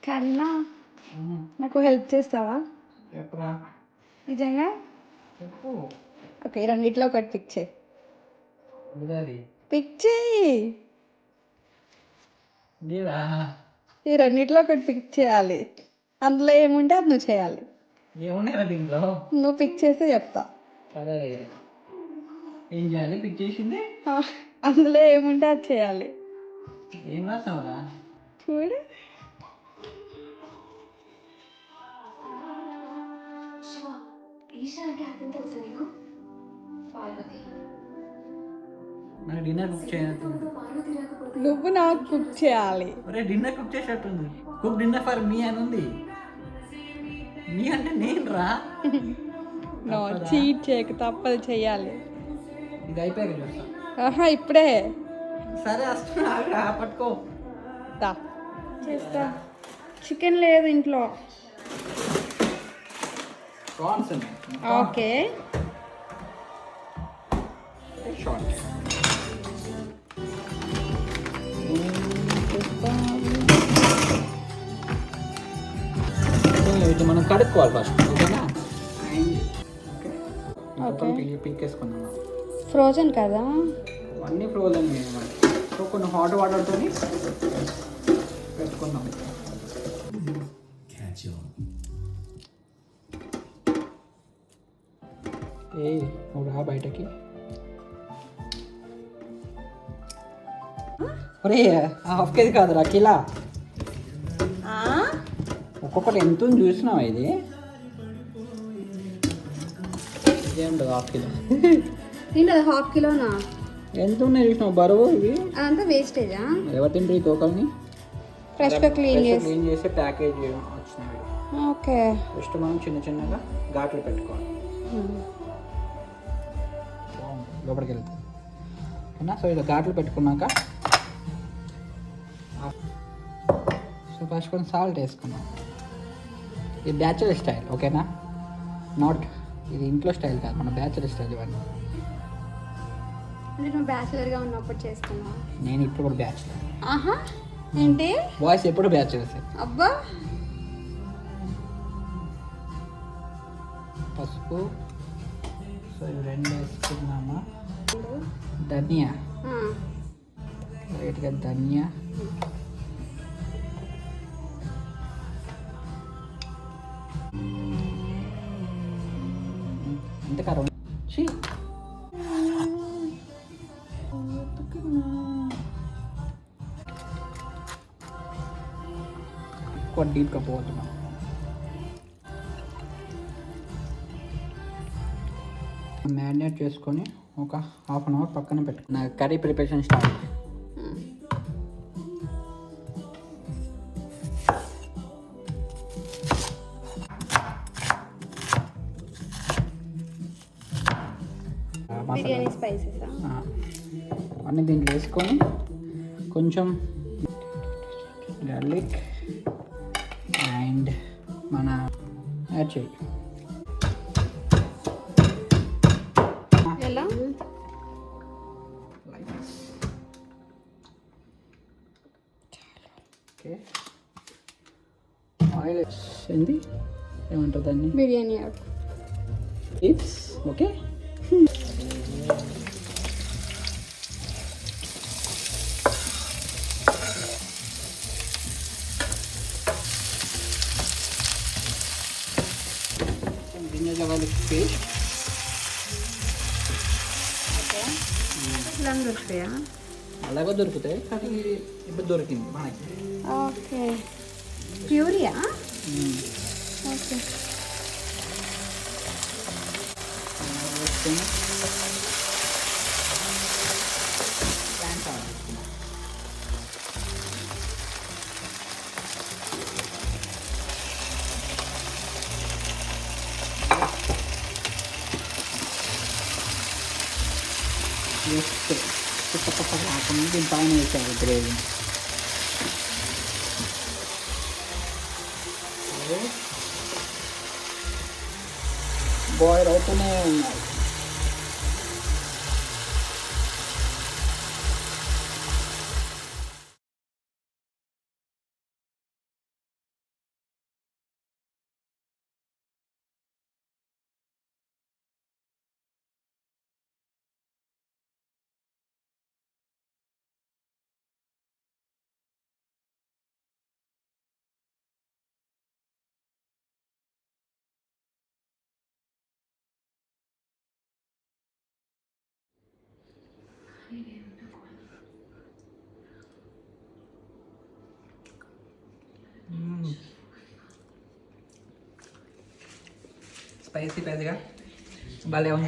కన్నా నాకు హెల్ప్ చేస్తావా? చెప్పరా నిజంగా? చెప్పు. ఓకే, రెండిట్లో ఒకటి పిక్ చేయి. ఉదాది పిక్ చేయి. నీరా ఈ రెండిట్లో ఒకటి పిక్ చేయాలి. అందులో ఏముంటే అది నువ్వు చేయాలి. ఏమున్నాయి దీంట్లో? నువ్వు పిక్ చేస్తే చెప్తా. సరే ఏం చేయాలి? పిక్ చేసింది అందులో ఏముంటే అది చేయాలి. ఏం రాసావురా? చూడు. నాకు డిన్నర్ కుక్ చేయనట్టుంది. నువ్వు నాకు కుక్ చేయాలి. ఒరే డిన్నర్ కుక్ చేసేటట్టుంది. కుక్ డిన్నర్ ఫర్ మీ అని ఉంది. మీ అంటే నేను రా. నో, చీట్ చేయక తప్పదు, చెయ్యాలి. ఇది అయిపోయాక చూస్తా. ఆహా, ఇప్పుడే. సరే వస్తున్నా, పట్టుకో. దా చేస్తా. చికెన్ లేదు ఇంట్లో. ప్రాన్స్ ఉన్నాయి. ఓకే. షార్ట్. ఇది మనం కడుక్కోవాలి ఫస్ట్, ఓకేనా? ఓకే, పీకేసుకున్నాం. ఫ్రోజన్ కదా? అన్నీ ఫ్రోజన్. సో కొన్ని హాట్ వాటర్తో పెట్టుకుందాం. ఏ నువ్వు రా బయటకి. ఒరే హాఫ్ కేజీ కాదురా, కిలా. ఒక్కొక్కటి ఎంత చూసినావా? ఇది ఇదేంటది హాఫ్ కిలో. ఏంటది హాఫ్ కిలోనా? ఎంత ఉన్నాయి చూసినావు బరువు? ఇవి అదంతా వేస్టేజా? ఎవరు తింటారు ఈ తోకల్ని? ఫ్రెష్గా క్లీన్ చేసి ప్యాకేజ్ వచ్చినవి. ఓకే. ఫస్ట్ మనం చిన్న చిన్నగా ఘాట్లు పెట్టుకోవాలి. లోపలికి వెళ్తుంది ఓకేనా? సో ఇలా ఘాట్లు పెట్టుకున్నాక సో ఫస్ట్ కొంచెం సాల్ట్ వేసుకున్నాం. ఇది బ్యాచులర్ స్టైల్, ఓకేనా? నాట్ ఇది ఇంట్లో స్టైల్ కాదు, మన బ్యాచులర్ స్టైల్ ఇవన్నీ. అంటే నువ్వు బ్యాచులర్గా ఉన్నప్పుడు చేసుకున్నావా? నేను ఇప్పుడు కూడా బ్యాచులర్. ఆహా, ఏంటి? బాయ్స్ ఎప్పుడు బ్యాచులర్స్. అబ్బా. పసుపు. సో ఇవి రెండు వేసుకున్నామా? ధనియా, లైట్గా ధనియా. ఎంత కారం? ఎక్కువ డీప్గా పోతున్నాం. మ్యారినేట్ చేసుకొని ఒక హాఫ్ అన్ అవర్ పక్కన పెట్టుకున్నా. Curry preparation start. Biryani spices అన్నీ దీంట్లో వేసుకొని కొంచెం గార్లిక్ అండ్ మన యాడ్ చేయి. ఎలా? ఓకే, ఆయిల్ ఏంది ఏమంటారు దాన్ని? బిర్యానీ ఆకు. It's okay. గిన్నెలో కలిపి ఇలాంటి దొరుకుతాయా? అలాగే దొరుకుతాయి, కానీ ఇప్పుడు దొరికింది మనకి. ఓకే, ప్యూరియా? ఓకే. కాకుండా దీని పైన వేసారు గ్రేవీ. బాయిల్ అవుతూనే ఉన్నాయి. స్పైసీ పెద్దగా భలే ఉంది.